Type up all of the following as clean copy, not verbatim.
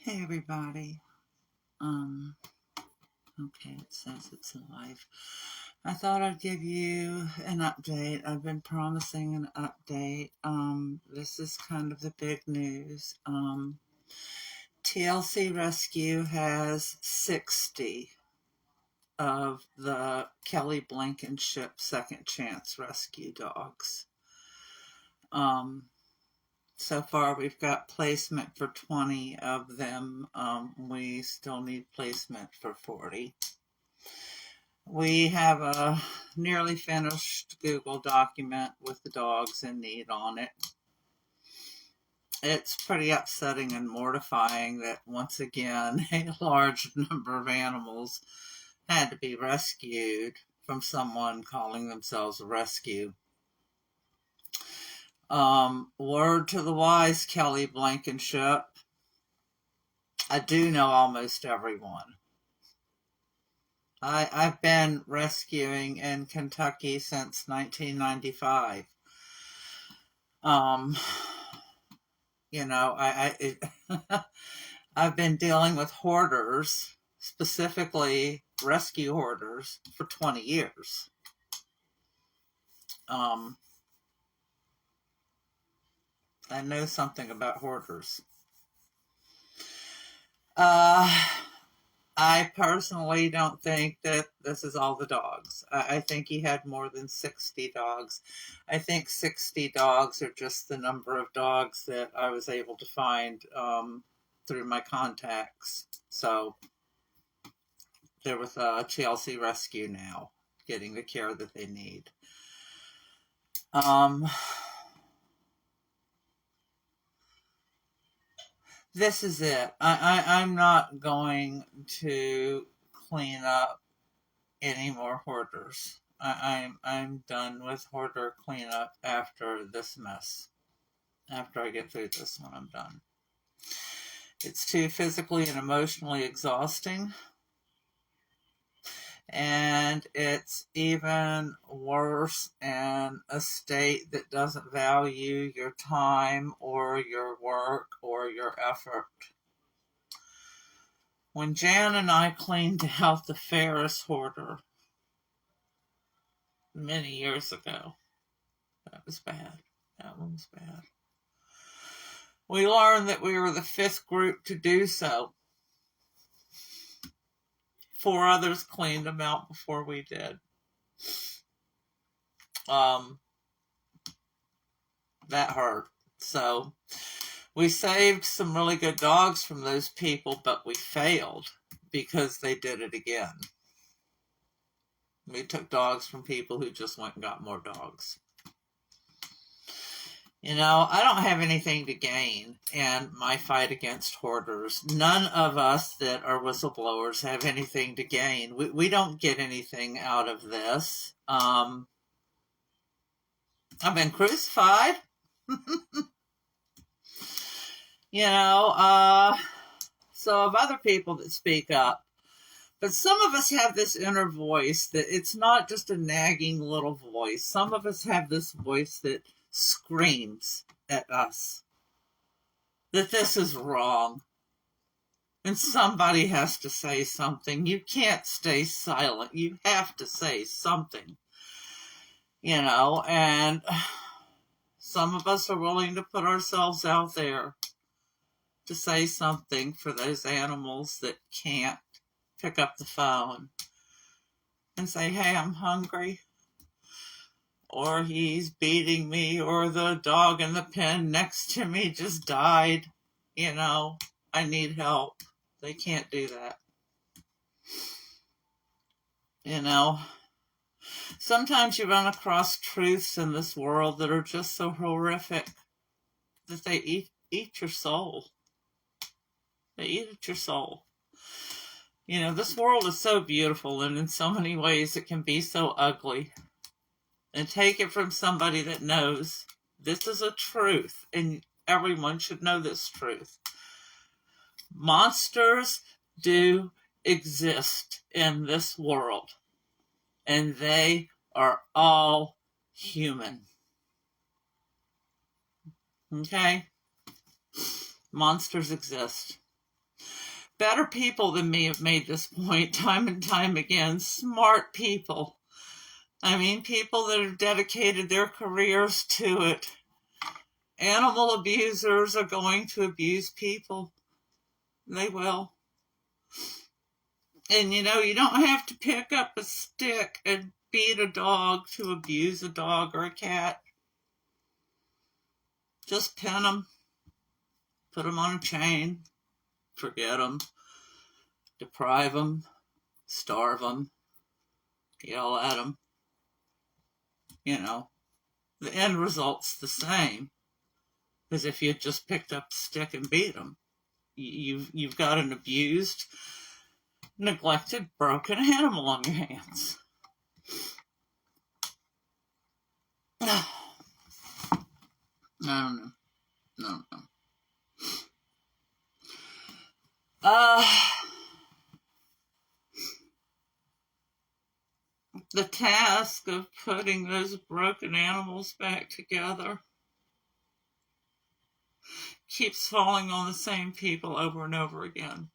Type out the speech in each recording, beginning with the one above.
Hey everybody. Okay, it says it's alive. I thought I'd give you an update. I've been promising an update. This is kind of the big news. TLC Rescue has 60 of the Kelly Blankenship Second Chance Rescue dogs. So far, we've got placement for 20 of them. We still need placement for 40. We have a nearly finished Google document with the dogs in need on it. It's pretty upsetting and mortifying that once again a large number of animals had to be rescued from someone calling themselves a rescue. Word to the wise, Kelly Blankenship. I do know almost everyone. I've been rescuing in Kentucky since 1995. I've been dealing with hoarders, specifically rescue hoarders, for 20 years. I know something about hoarders. I personally don't think that this is all the dogs. I think he had more than 60 dogs. I think 60 dogs are just the number of dogs that I was able to find through my contacts. So they're with TLC Rescue now, getting the care that they need. This is it. I'm not going to clean up any more hoarders. I'm done with hoarder cleanup after this mess. After I get through this one, I'm done. It's too physically and emotionally exhausting. And it's even worse in a state that doesn't value your time or your work or your effort. When Jan and I cleaned out the Ferris hoarder many years ago, that was bad. That one was bad. We learned that we were the 5th group to do so. 4 others cleaned them out before we did. That hurt. So we saved some really good dogs from those people, but we failed because they did it again. We took dogs from people who just went and got more dogs. I don't have anything to gain in my fight against hoarders. None of us that are whistleblowers have anything to gain. We don't get anything out of this. I've been crucified. So of other people that speak up. But some of us have this inner voice that it's not just a nagging little voice. Some of us have this voice that screams at us that this is wrong. And somebody has to say something. You can't stay silent. You have to say something. And some of us are willing to put ourselves out there to say something for those animals that can't pick up the phone and say, hey, I'm hungry. Or he's beating me, or the dog in the pen next to me just died. I need help. They can't do that. Sometimes you run across truths in this world that are just so horrific that they eat your soul. They eat at your soul. This world is so beautiful, and in so many ways it can be so ugly. And take it from somebody that knows this is a truth, and everyone should know this truth. Monsters do exist in this world, and they are all human. Okay? Monsters exist. Better people than me have made this point time and time again. Smart people. I mean, people that have dedicated their careers to it. Animal abusers are going to abuse people. They will. And you know, you don't have to pick up a stick and beat a dog to abuse a dog or a cat. Just pin them, put them on a chain, forget them, deprive them, starve them, yell at them. You know, the end result's the same as if you just picked up a stick and beat them. You've got an abused, neglected, broken animal on your hands. I don't know. No. The task of putting those broken animals back together keeps falling on the same people over and over again.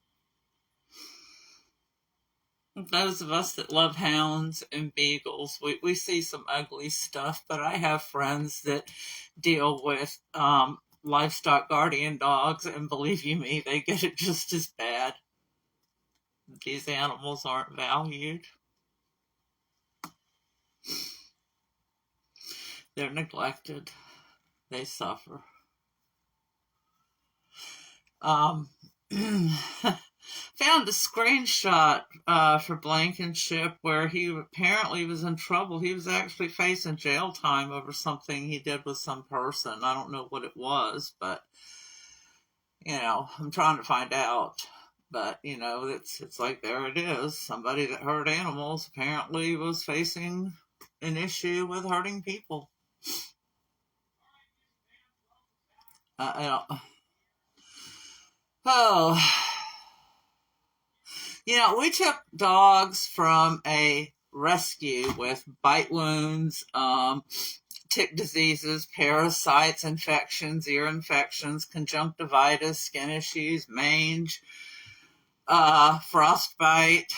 Those of us that love hounds and beagles, we see some ugly stuff, but I have friends that deal with livestock guardian dogs, and believe you me, they get it just as bad. These animals aren't valued. They're neglected. They suffer. Found a screenshot for Blankenship where he apparently was in trouble. He was actually facing jail time over something he did with some person. I don't know what it was, but, you know, I'm trying to find out. But, you know, it's like, there it is. Somebody that hurt animals apparently was facing an issue with hurting people. You know, we took dogs from a rescue with bite wounds, tick diseases, parasites, infections, ear infections, conjunctivitis, skin issues, mange, frostbite.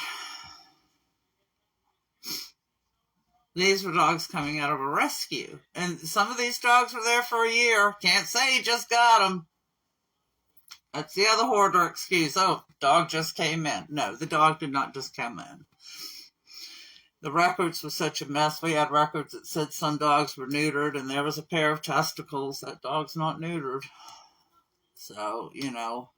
These were dogs coming out of a rescue. And some of these dogs were there for a year. Can't say you just got them. That's the other hoarder excuse. Oh, dog just came in. No, the dog did not just come in. The records were such a mess. We had records that said some dogs were neutered, and there was a pair of testicles. That dog's not neutered. So, you know,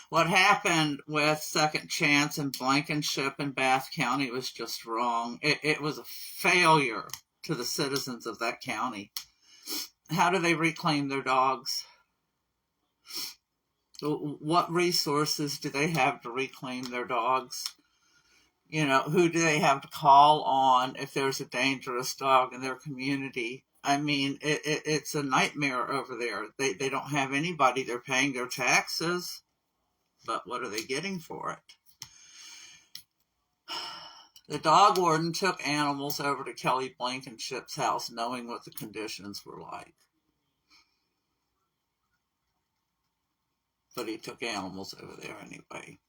what happened with Second Chance and Blankenship in Bath County was just wrong. It was a failure to the citizens of that county. How do they reclaim their dogs? What resources do they have to reclaim their dogs? You know, who do they have to call on if there's a dangerous dog in their community? I mean, it's a nightmare over there. They don't have anybody. They're paying their taxes, but what are they getting for it? The dog warden took animals over to Kelly Blankenship's house knowing what the conditions were like. But he took animals over there anyway.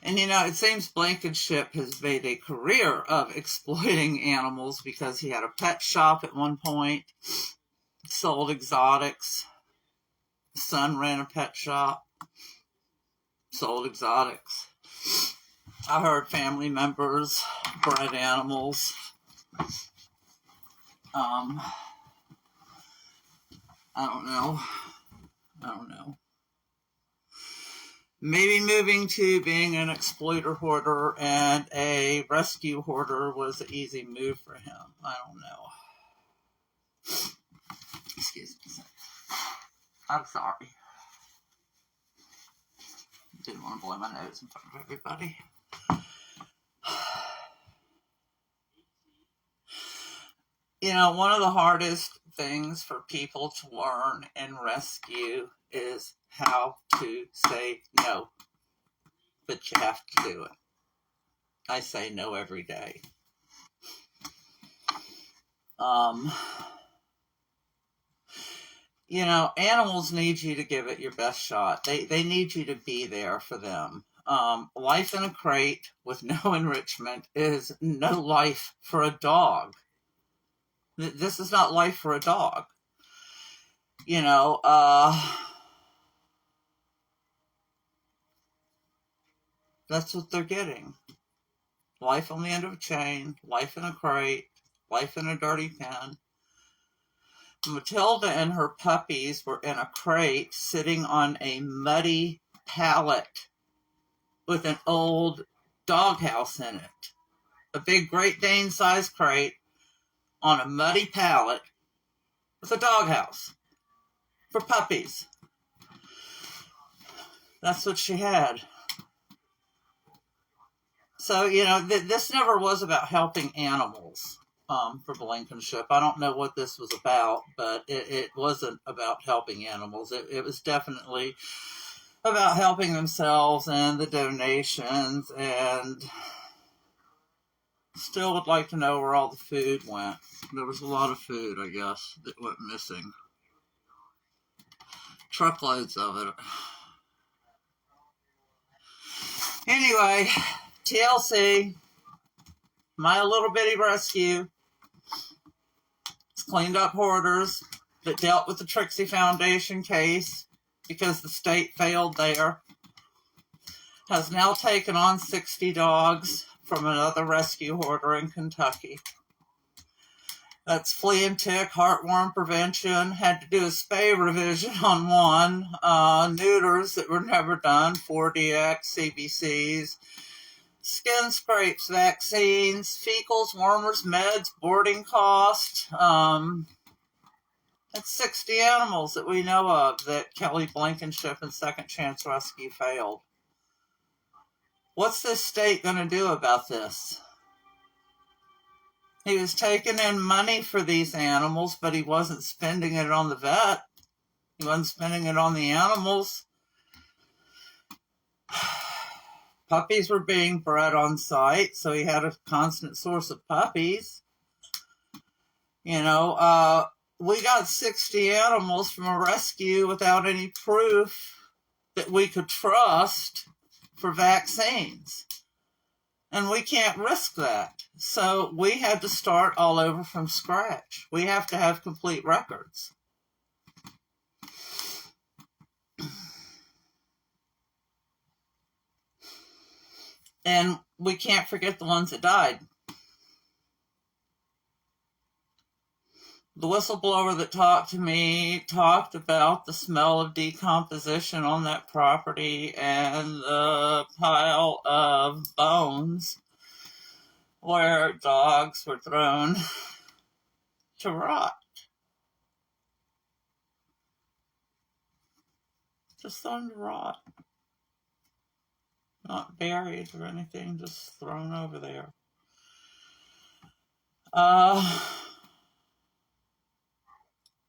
And, you know, it seems Blankenship has made a career of exploiting animals because he had a pet shop at one point, sold exotics. His son ran a pet shop, sold exotics. I heard family members bred animals. I don't know. Maybe moving to being an exploiter hoarder and a rescue hoarder was an easy move for him. I don't know. Excuse me. I'm sorry. Didn't want to blow my nose in front of everybody. You know, one of the hardest things for people to learn in rescue is how to say no. But you have to do it. I say no every day. You know, animals need you to give it your best shot. They need you to be there for them. Life in a crate with no enrichment is no life for a dog. This is not life for a dog. You know, that's what they're getting. Life on the end of a chain, life in a crate, life in a dirty pen. Matilda and her puppies were in a crate sitting on a muddy pallet with an old doghouse in it. A big Great Dane sized crate on a muddy pallet with a doghouse for puppies. That's what she had. So, you know, this never was about helping animals for Blankenship. I don't know what this was about, but it wasn't about helping animals. It was definitely about helping themselves and the donations, and still would like to know where all the food went. There was a lot of food, I guess, that went missing. Truckloads of it. Anyway, TLC, My Little Bitty Rescue, it's cleaned up hoarders that dealt with the Trixie Foundation case because the state failed there, has now taken on 60 dogs from another rescue hoarder in Kentucky. That's flea and tick, heartworm prevention, had to do a spay revision on one, neuters that were never done, 4DX, CBCs, skin scrapes, vaccines, fecals, warmers, meds, boarding cost. That's 60 animals that we know of that Kelly Blankenship and Second Chance Rescue failed. What's this state going to do about this? He was taking in money for these animals, but he wasn't spending it on the vet. He wasn't spending it on the animals. Puppies were being bred on site, so he had a constant source of puppies. You know, we got 60 animals from a rescue without any proof that we could trust for vaccines. And we can't risk that. So we had to start all over from scratch. We have to have complete records. And we can't forget the ones that died. The whistleblower that talked to me talked about the smell of decomposition on that property and the pile of bones where dogs were thrown to rot. Just thrown to rot. Not buried or anything, just thrown over there.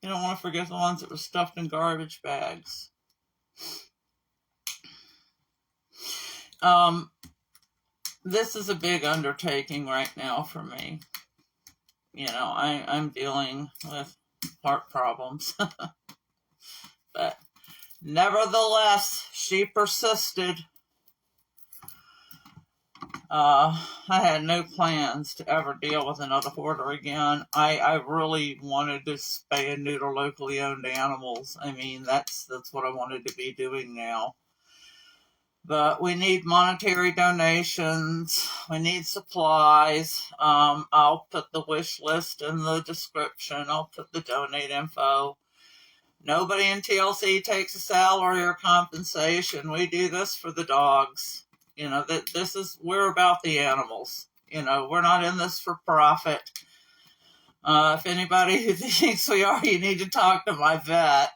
You don't want to forget the ones that were stuffed in garbage bags. This is a big undertaking right now for me. You know, I'm dealing with heart problems. But nevertheless, she persisted. I had no plans to ever deal with another hoarder again. I really wanted to spay and neuter locally owned animals. I mean, that's what I wanted to be doing now. But we need monetary donations. We need supplies. I'll put the wish list in the description. I'll put the donate info. Nobody in TLC takes a salary or compensation. We do this for the dogs. You know, we're about the animals. You know, we're not in this for profit. If anybody who thinks we are, you need to talk to my vet.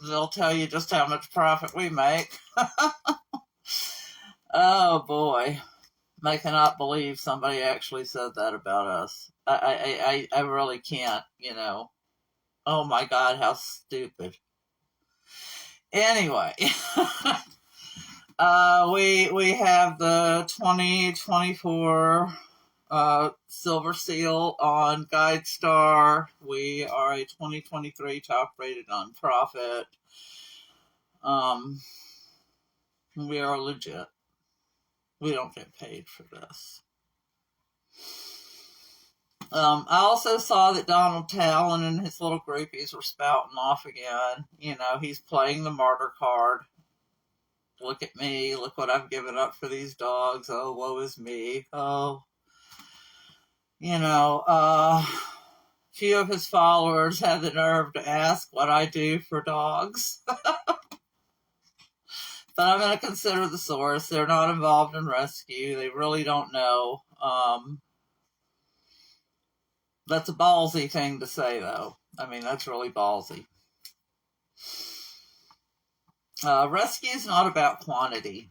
They'll tell you just how much profit we make. Oh boy. I cannot believe somebody actually said that about us. I really can't, you know. Oh my God, how stupid. Anyway. We have the 2024 Silver Seal on GuideStar. We are a 2023 top rated nonprofit. We are legit. We don't get paid for this. I also saw that Donald Talon and his little groupies were spouting off again. You know, he's playing the martyr card. Look at me. Look what I've given up for these dogs. Oh, woe is me. Oh. You know, few of his followers had the nerve to ask what I do for dogs. But I'm going to consider the source. They're not involved in rescue. They really don't know. That's a ballsy thing to say, though. I mean, that's really ballsy. Rescue is not about quantity.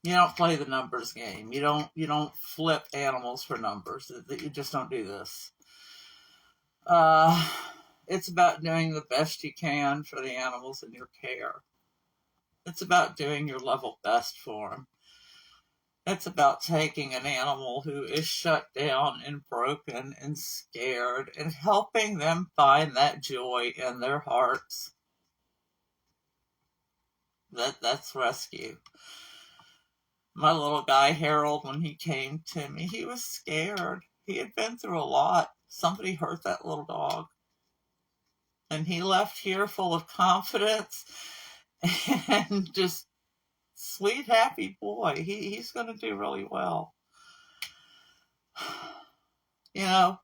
You don't play the numbers game. You don't flip animals for numbers. You just don't do this. It's about doing the best you can for the animals in your care. It's about doing your level best for them. It's about taking an animal who is shut down and broken and scared and helping them find that joy in their hearts. That's rescue. My little guy, Harold, when he came to me, he was scared. He had been through a lot. Somebody hurt that little dog. And he left here full of confidence and just sweet, happy boy. He's going to do really well. You know,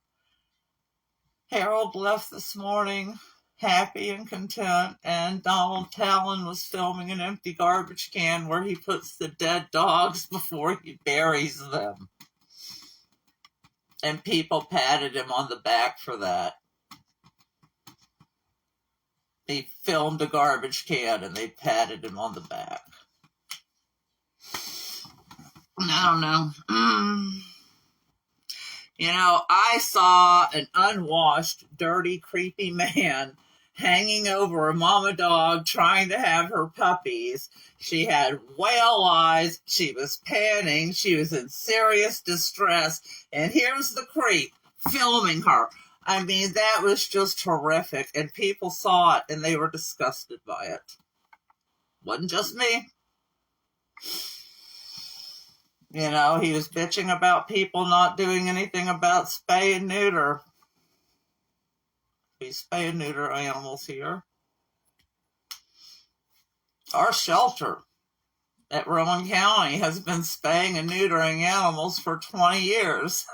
Harold left this morning happy and content, and Donald Talon was filming an empty garbage can where he puts the dead dogs before he buries them. And people patted him on the back for that. He filmed a garbage can and they patted him on the back. I don't know. You know, I saw an unwashed, dirty, creepy man hanging over a mama dog trying to have her puppies. She had whale eyes. She was panting. She was in serious distress. And here's the creep filming her. I mean, that was just horrific. And people saw it and they were disgusted by it. Wasn't just me. You know, he was bitching about people not doing anything about spay and neuter. We spay and neuter animals here. Our shelter at Rowan County has been spaying and neutering animals for 20 years.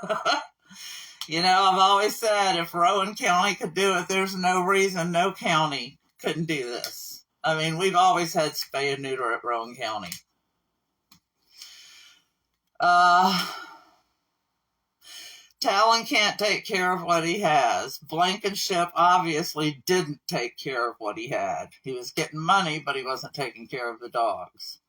You know, I've always said if Rowan County could do it, there's no reason no county couldn't do this. I mean, we've always had spay and neuter at Rowan County. Talon can't take care of what he has. Blankenship obviously didn't take care of what he had. He was getting money, but he wasn't taking care of the dogs.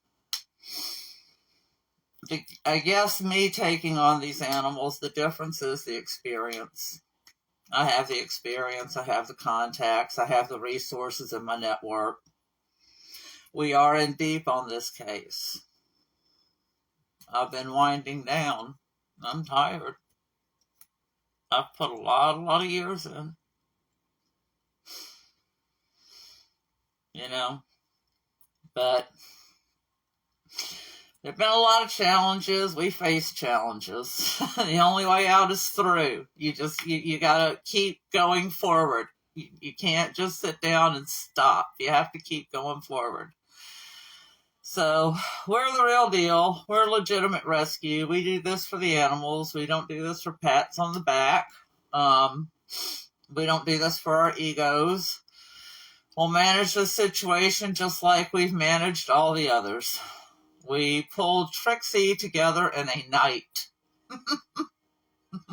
I guess me taking on these animals, the difference is the experience. I have the experience, I have the contacts, I have the resources in my network. We are in deep on this case. I've been winding down. I'm tired. I've put a lot of years in. You know, but there have been a lot of challenges. We face challenges. The only way out is through. You gotta keep going forward. You can't just sit down and stop. You have to keep going forward. So we're the real deal. We're legitimate rescue. We do this for the animals. We don't do this for pats on the back. We don't do this for our egos. We'll manage the situation just like we've managed all the others. We pulled Trixie together in a night.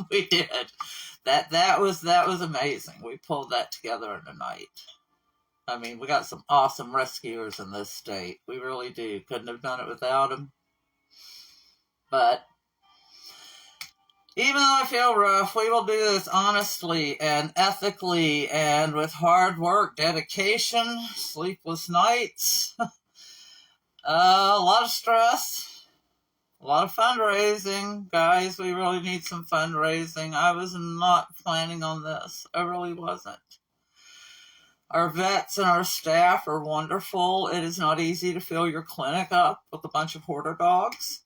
We did. That was amazing. We pulled that together in a night. I mean, we got some awesome rescuers in this state. We really do. Couldn't have done it without them. But even though I feel rough, we will do this honestly and ethically and with hard work, dedication, sleepless nights, a lot of stress. A lot of fundraising, guys. We really need some fundraising. I was not planning on this. I really wasn't. Our vets and our staff are wonderful. It is not easy to fill your clinic up with a bunch of hoarder dogs.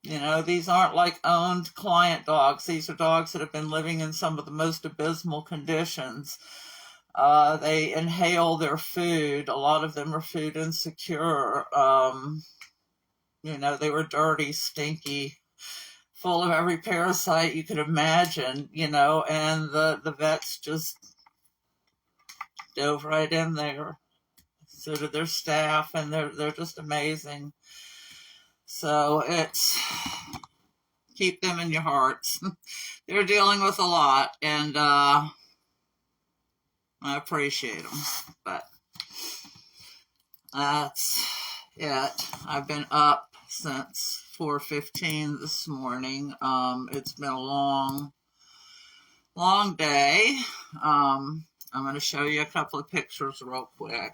You know, these aren't like owned client dogs. These are dogs that have been living in some of the most abysmal conditions. They inhale their food. A lot of them are food insecure. You know, they were dirty, stinky, full of every parasite you could imagine, you know, and the vets just dove right in there. So did their staff, and they're just amazing. So it's, keep them in your hearts. They're dealing with a lot, and I appreciate them. But that's it. I've been up since 4:15 this morning. It's been a long day. I'm going to show you a couple of pictures real quick.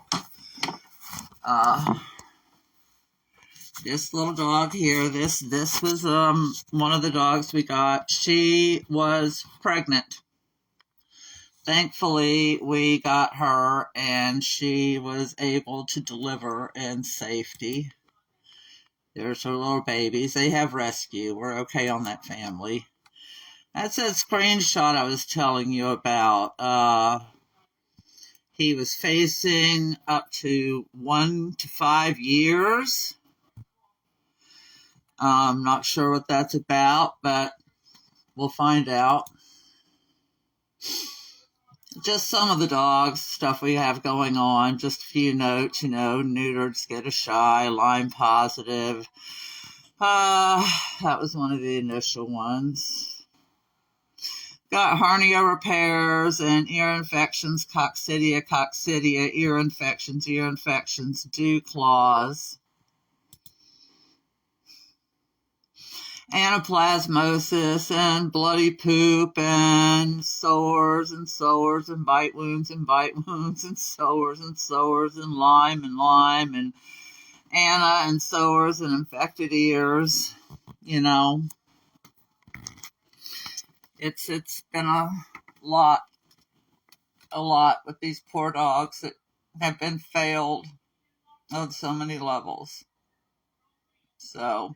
This little dog here, this was one of the dogs we got. She was pregnant. Thankfully, we got her, and she was able to deliver in safety. There's her little babies. They have rescue. We're okay on that family. That's that screenshot I was telling you about. He was facing up to 1 to 5 years. I'm not sure what that's about, but we'll find out. Just some of the dogs, stuff we have going on. Just a few notes, you know, neutered, skittish-shy, Lyme positive. That was one of the initial ones. Got hernia repairs and ear infections, coccidia, ear infections, dew claws. Anaplasmosis and bloody poop and sores and bite wounds and sores and Lyme and Anna and sores and infected ears. You know, it's been a lot with these poor dogs that have been failed on so many levels. So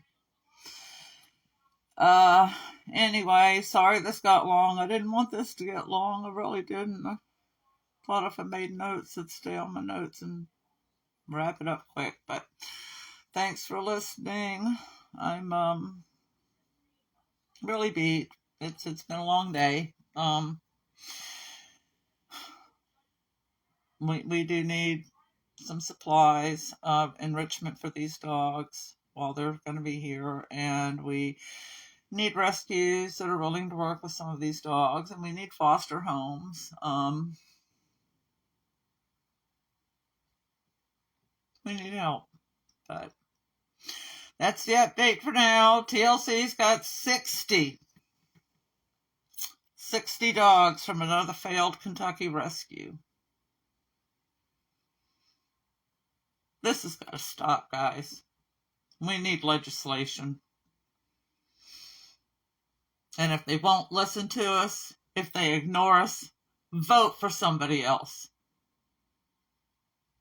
anyway, sorry this got long. I didn't want this to get long. I really didn't. I thought if I made notes, I'd stay on my notes and wrap it up quick. But thanks for listening. I'm really beat. It's been a long day. We do need some supplies of enrichment for these dogs while they're going to be here, and we need rescues that are willing to work with some of these dogs, and we need foster homes. We need help, but that's the update for now. TLC's got 60 dogs from another failed Kentucky rescue. This has got to stop, guys. We need legislation. And if they won't listen to us, if they ignore us, vote for somebody else.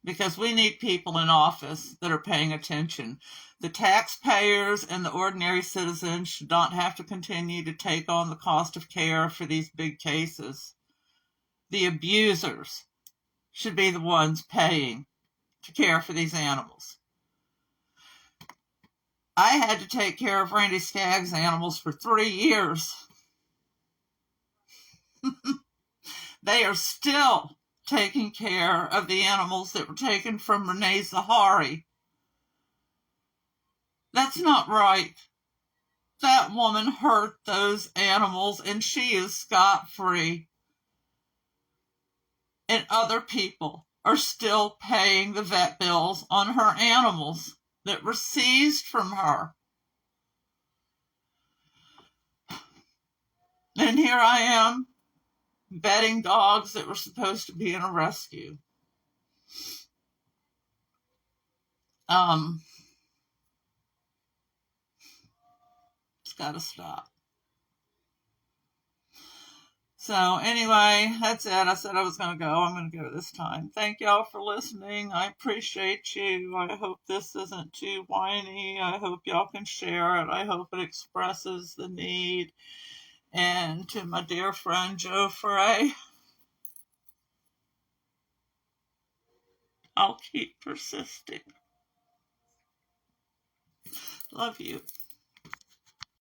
Because we need people in office that are paying attention. The taxpayers and the ordinary citizens should not have to continue to take on the cost of care for these big cases. The abusers should be the ones paying to care for these animals. I had to take care of Randy Skaggs' animals for 3 years. They are still taking care of the animals that were taken from Renee Zahari. That's not right. That woman hurt those animals, and she is scot-free. And other people are still paying the vet bills on her animals that were seized from her. And here I am, vetting dogs that were supposed to be in a rescue. gotta stop. So anyway, that's it. I said I was going to go. I'm going to go this time. Thank y'all for listening. I appreciate you. I hope this isn't too whiny. I hope y'all can share it. I hope it expresses the need. And to my dear friend Joe Frey, I'll keep persisting. Love you.